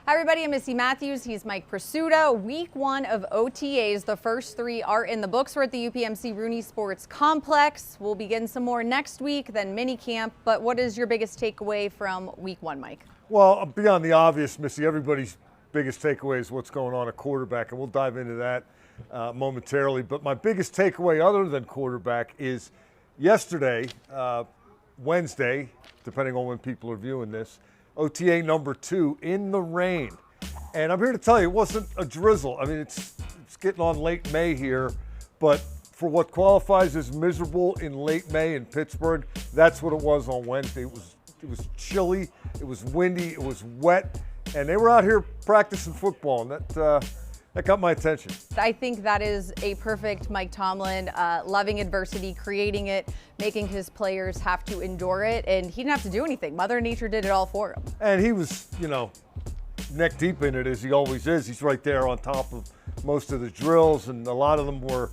Hi everybody, I'm Missy Matthews. He's Mike Prisuta. Week 1 of OTAs. The first 3 are in the books. We're at the UPMC Rooney Sports Complex. We'll begin some more next week, then mini camp. But what is your biggest takeaway from week 1, Mike? Well, beyond the obvious, Missy, everybody's biggest takeaway is what's going on at quarterback, and we'll dive into that momentarily. But my biggest takeaway other than quarterback is yesterday, Wednesday, depending on when people are viewing this, OTA number 2 in the rain. And I'm here to tell you, it wasn't a drizzle. I mean, it's getting on late May here, but for what qualifies as miserable in late May in Pittsburgh, that's what it was on Wednesday. It was chilly, it was windy, it was wet, and they were out here practicing football, and that got my attention. I think that is a perfect Mike Tomlin, loving adversity, creating it, making his players have to endure it, and he didn't have to do anything. Mother Nature did it all for him. And he was, neck deep in it as he always is. He's right there on top of most of the drills, and a lot of them were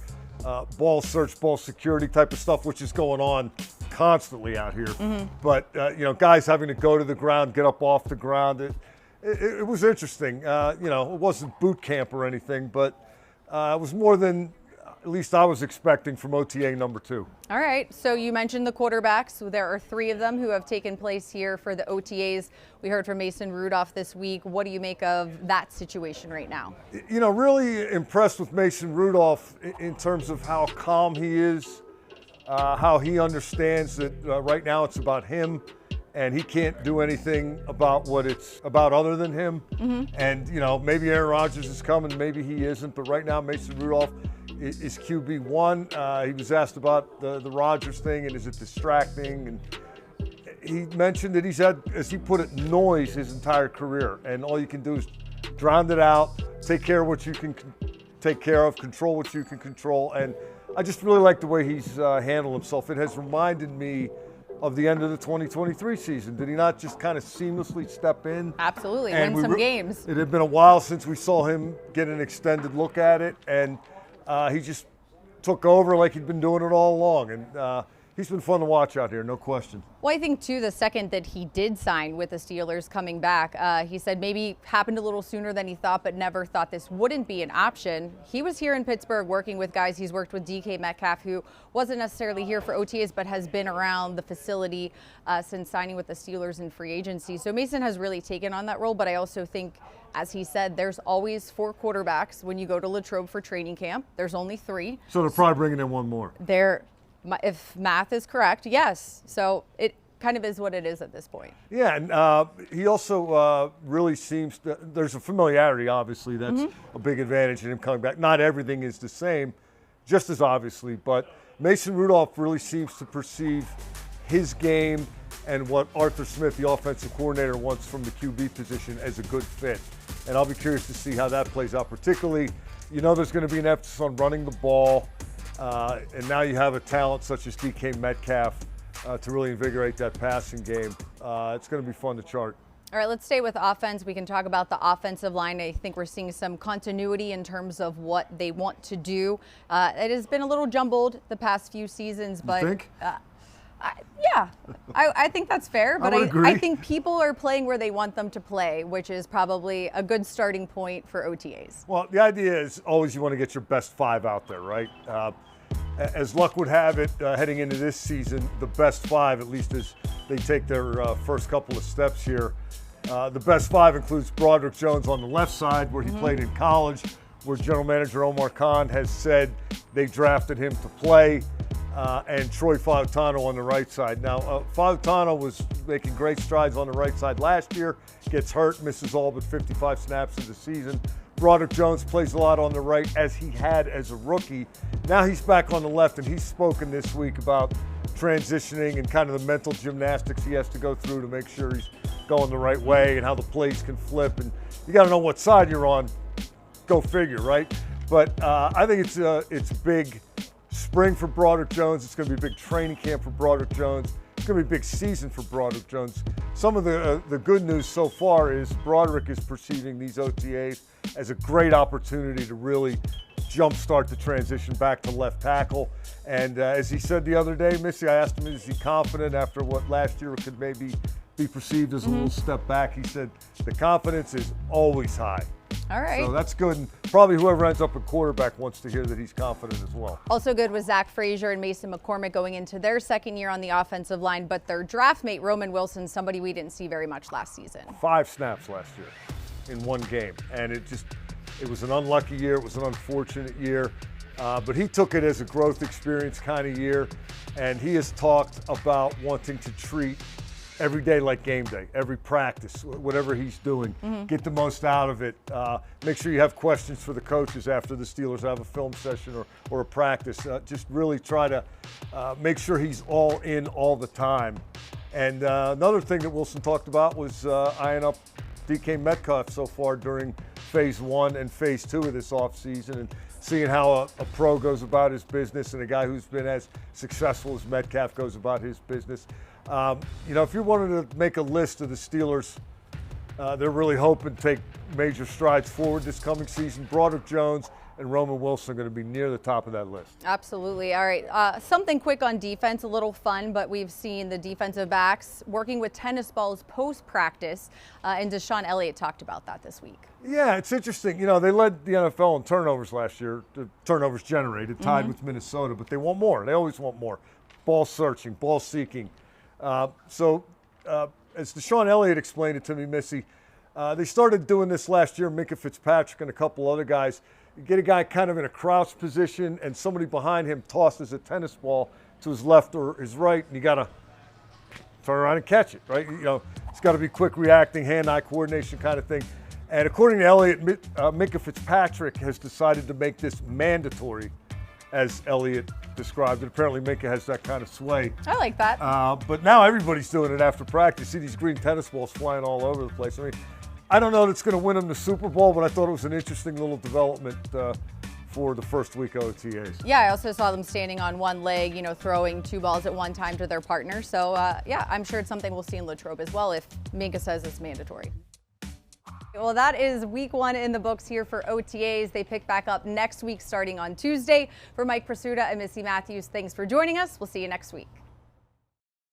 ball search, ball security type of stuff, which is going on constantly out here. Mm-hmm. But, guys having to go to the ground, get up off the ground. It was interesting. It wasn't boot camp or anything, but it was more than at least I was expecting from OTA number 2. All right. So you mentioned the quarterbacks. There are 3 of them who have taken place here for the OTAs. We heard from Mason Rudolph this week. What do you make of that situation right now? Really impressed with Mason Rudolph in terms of how calm he is, how he understands that right now it's about him. And he can't do anything about what it's about other than him. Mm-hmm. And, maybe Aaron Rodgers is coming, maybe he isn't. But right now, Mason Rudolph is QB1. He was asked about the Rodgers thing and is it distracting? And he mentioned that he's had, as he put it, noise his entire career. And all you can do is drown it out, take care of what you can take care of, control what you can control. And I just really like the way he's handled himself. It has reminded me of the end of the 2023 season. Did he not just kind of seamlessly step in? Absolutely, win some games. It had been a while since we saw him get an extended look at it, and he just took over like he'd been doing it all along. And he's been fun to watch out here, no question. Well, I think, too, the second that he did sign with the Steelers coming back, he said maybe happened a little sooner than he thought, but never thought this wouldn't be an option. He was here in Pittsburgh working with guys. He's worked with DK Metcalf, who wasn't necessarily here for OTAs, but has been around the facility since signing with the Steelers in free agency. So Mason has really taken on that role, but I also think, as he said, there's always 4 quarterbacks when you go to Latrobe for training camp. There's only 3. So they're probably bringing in one more. If math is correct, yes. So it kind of is what it is at this point. Yeah, and he also really seems to, there's a familiarity, obviously, that's a big advantage in him coming back. Not everything is the same, just as obviously, but Mason Rudolph really seems to perceive his game and what Arthur Smith, the offensive coordinator, wants from the QB position as a good fit. And I'll be curious to see how that plays out, particularly, there's going to be an emphasis on running the ball. And now you have a talent such as DK Metcalf to really invigorate that passing game. It's going to be fun to chart. All right, let's stay with offense. We can talk about the offensive line. I think we're seeing some continuity in terms of what they want to do. It has been a little jumbled the past few seasons, but you think? I think that's fair. But I think people are playing where they want them to play, which is probably a good starting point for OTAs. Well, the idea is always you want to get your best 5 out there, right? As luck would have it, heading into this season, the best 5, at least as they take their first couple of steps here, the best 5 includes Broderick Jones on the left side, where he played in college, where General Manager Omar Khan has said they drafted him to play, and Troy Fautano on the right side. Now, Fautano was making great strides on the right side last year, gets hurt, misses all but 55 snaps of the season. Broderick Jones plays a lot on the right, as he had as a rookie. Now he's back on the left, and he's spoken this week about transitioning and kind of the mental gymnastics he has to go through to make sure he's going the right way and how the plays can flip. And you got to know what side you're on. Go figure, right? But I think it's big spring for Broderick Jones. It's going to be a big training camp for Broderick Jones. It's going to be a big season for Broderick Jones. Some of the good news so far is Broderick is perceiving these OTAs as a great opportunity to really jumpstart the transition back to left tackle. And as he said the other day, Missy, I asked him, is he confident after what last year could maybe be perceived as a little step back. He said the confidence is always high. All right. So that's good. And probably whoever ends up at quarterback wants to hear that he's confident as well. Also good was Zach Frazier and Mason McCormick going into their second year on the offensive line, but their draft mate, Roman Wilson, somebody we didn't see very much last season. 5 snaps last year in one game. And it was an unlucky year. It was an unfortunate year. But he took it as a growth experience kind of year. And he has talked about wanting to treat every day like game day, every practice, whatever he's doing, get the most out of it. Make sure you have questions for the coaches after the Steelers have a film session or a practice. Just really try to make sure he's all in all the time. And another thing that Wilson talked about was eyeing up DK Metcalf so far during phase 1 and phase 2 of this offseason, and seeing how a pro goes about his business and a guy who's been as successful as Metcalf goes about his business. If you wanted to make a list of the Steelers, they're really hoping to take major strides forward this coming season. Broderick Jones and Roman Wilson are going to be near the top of that list. Absolutely. All right. Something quick on defense, a little fun, but we've seen the defensive backs working with tennis balls post-practice, and Deshaun Elliott talked about that this week. Yeah, it's interesting. They led the NFL in turnovers last year, the turnovers generated, tied with Minnesota, but they want more. They always want more. Ball searching, ball seeking. So as Deshaun Elliott explained it to me, Missy, they started doing this last year, Minkah Fitzpatrick and a couple other guys. You get a guy kind of in a crouch position and somebody behind him tosses a tennis ball to his left or his right, and you got to turn around and catch it, right? It's got to be quick reacting, hand-eye coordination kind of thing. And according to Elliott, Minkah Fitzpatrick has decided to make this mandatory, as Elliott described it. Apparently Minkah has that kind of sway. I like that. But now everybody's doing it after practice. You see these green tennis balls flying all over the place. I don't know that it's going to win them the Super Bowl, but I thought it was an interesting little development for the first week of OTAs. Yeah, I also saw them standing on one leg, throwing 2 balls at one time to their partner. So, yeah, I'm sure it's something we'll see in Latrobe as well if Minkah says it's mandatory. Well, that is week 1 in the books here for OTAs. They pick back up next week starting on Tuesday. For Mike Prisuta and Missy Matthews, thanks for joining us. We'll see you next week.